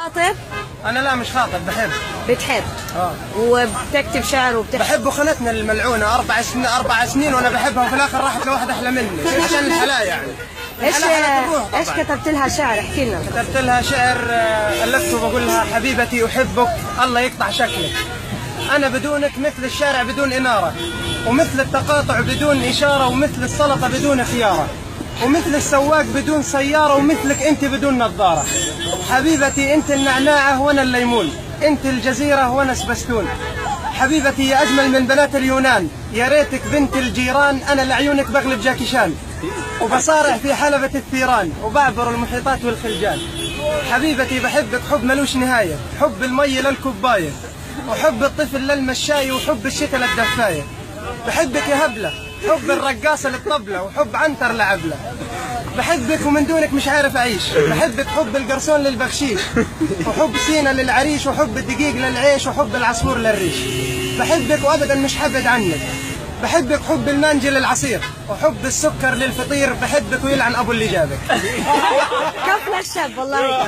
خاطب؟ انا لا مش خاطب، بحب. بتحب؟ وبتكتب شعر وبتحب؟ بحب وخنتنا الملعونه 4 سنين وانا بحبها، وفي الاخر راحت لواحد احلى مني عشان الحلا يعني. ايش كتبت لها شعر؟ احكي لنا. كتبت لها شعر الفته وبقول لها حبيبتي احبك الله يقطع شكلك. انا بدونك مثل الشارع بدون اناره، ومثل التقاطع بدون اشاره، ومثل السلطه بدون خياره، ومثل السواق بدون سياره، ومثلك انت بدون نظاره. حبيبتي انت النعناعه وانا الليمون، انت الجزيره وانا سبستون. حبيبتي يا اجمل من بنات اليونان، يا ريتك بنت الجيران، انا لعيونك بغلب جاكي شان، وبصارع في حلبة الثيران، وبعبر المحيطات والخلجان. حبيبتي بحبك حب ملوش نهاية، حب المي للكوباية، وحب الطفل للمشاية، وحب الشتاء للدفاية. بحبك يا هبلة حب الرقاصة للطبلة، وحب عنتر لعبلة. بحبك ومن دونك مش عارف أعيش. بحبك حب القرصون للبخشيش، وحب سينا للعريش، وحب الدقيق للعيش، وحب العصفور للريش. بحبك وأبدا مش حبد عنك. بحبك حب المانجي للعصير، وحب السكر للفطير. بحبك ويلعن أبو اللي جابك. كفنا الشاب والله.